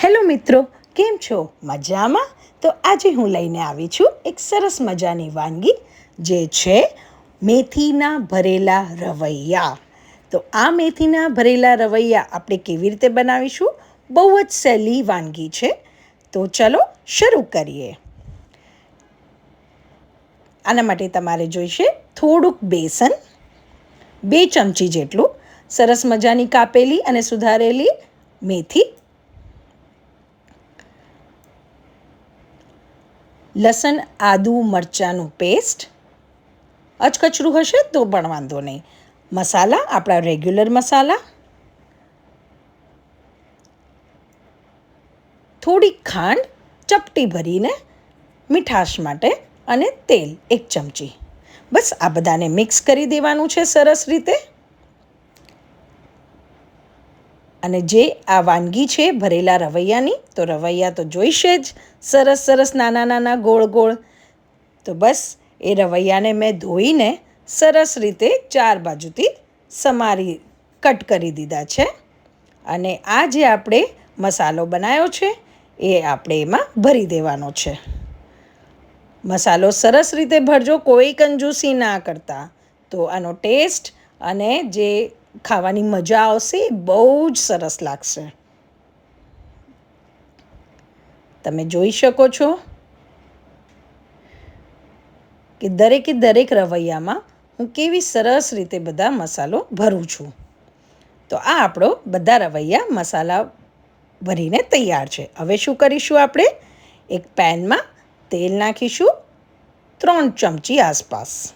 Hello મિત્રો, કેમ છો? મજામાં? તો આજે હું લઈને આવી છું એક સરસ મજાની વાનગી, જે છે મેથીના ભરેલા રવૈયા. તો આ મેથીના ભરેલા રવૈયા આપણે કેવી રીતે બનાવીશું? બહુ જ સહેલી વાનગી છે. તો ચલો શરૂ કરીએ. આના માટે તમારે જોઈશે થોડુંક બેસન, 2 ચમચી જેટલું, સરસ મજાની કાપેલી અને સુધારેલી મેથી, લસણ આદુ મરચાંનું પેસ્ટ, અચકચરું હશે તો પણ વાંધો નહીં, મસાલા આપણા રેગ્યુલર મસાલા, થોડી ખાંડ ચપટી ભરીને મીઠાશ માટે, અને તેલ 1 ચમચી. બસ આ બધાને મિક્સ કરી દેવાનું છે સરસ રીતે. અને જે આ વાનગી છે ભરેલા રવૈયાની, તો રવૈયા તો જોઈશે જ સરસ સરસ નાના નાના ગોળ ગોળ. તો બસ એ રવૈયાને મેં ધોઈને સરસ રીતે 4 બાજુથી સમારી કટ કરી દીધા છે. અને આ જે આપણે મસાલો બનાવ્યો છે એ આપણે એમાં ભરી દેવાનો છે. મસાલો સરસ રીતે ભરજો, કોઈ કંજૂસી ના કરતા, તો આનો ટેસ્ટ અને જે ખાવાની મજા આવશે એ બહુ જ સરસ લાગશે. તમે જોઈ શકો છો કે દરેક રવૈયામાં હું કેવી સરસ રીતે બધા મસાલો ભરું છું. તો આ આપણો બધા રવૈયા મસાલા ભરીને તૈયાર છે. હવે શું કરીશું? આપણે એક પેનમાં તેલ નાખીશું 3 ચમચી આસપાસ.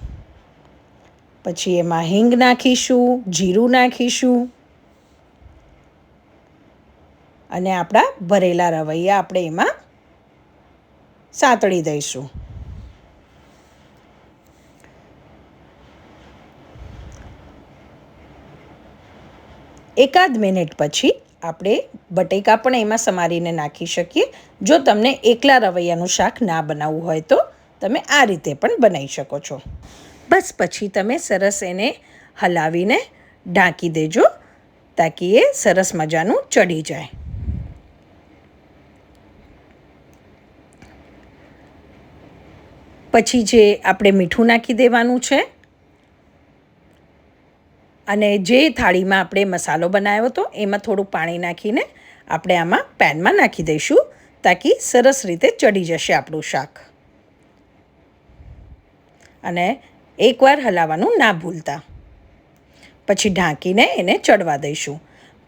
પછી એમાં હિંગ નાખીશું, જીરું નાખીશું, અને આપણા ભરેલા રવૈયા આપણે એમાં સાંતળી દઈશું. એકાદ મિનિટ પછી આપણે બટેકા પણ એમાં સમારીને નાખી શકીએ. જો તમને એકલા રવૈયાનું શાક ના બનાવવું હોય તો તમે આ રીતે પણ બનાવી શકો છો. બસ પછી તમે સરસ એને હલાવીને ઢાંકી દેજો, તાકી એ સરસ મજાનું ચડી જાય. પછી જે આપણે મીઠું નાખી દેવાનું છે, અને જે થાળીમાં આપણે મસાલો બનાવ્યો હતો એમાં થોડું પાણી નાખીને આપણે આમાં પેનમાં નાખી દઈશું, તાકી સરસ રીતે ચડી જશે આપણું શાક. અને એકવાર હલાવવાનું ના ભૂલતા. પછી ઢાંકીને એને ચડવા દઈશું.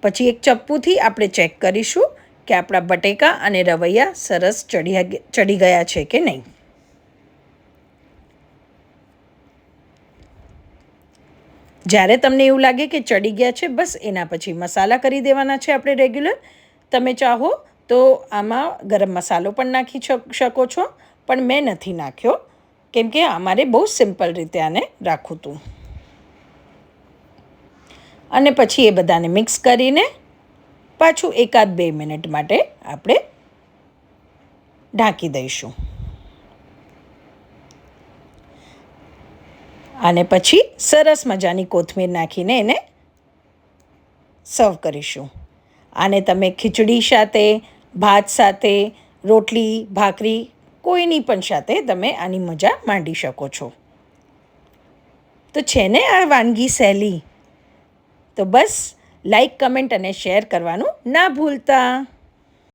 પછી એક ચપ્પુથી આપણે ચેક કરીશું કે આપણા બટેકા અને રવૈયા સરસ ચડી ગયા છે કે નહીં. જ્યારે તમને એવું લાગે કે ચડી ગયા છે, બસ એના પછી મસાલા કરી દેવાના છે આપણે રેગ્યુલર. તમે ચાહો તો આમાં ગરમ મસાલો પણ નાખી શકો છો, પણ મેં નથી નાખ્યો, કેમ કે અમારે બહુ સિમ્પલ રીતે આને રાખવું હતું. અને પછી એ બધાને મિક્સ કરીને પાછું 1-2 મિનિટ માટે આપણે ઢાંકી દઈશું. અને પછી સરસ મજાની કોથમીર નાખીને એને સર્વ કરીશું. આને તમે ખીચડી સાથે, ભાત સાથે, રોટલી ભાખરી કોઈની પણ સાથે તમે આની મજા માંડી શકો છો. તો છે ને આ વાનગી સહેલી. તો બસ લાઈક, કમેન્ટ અને શેર કરવાનું ના ભૂલતા.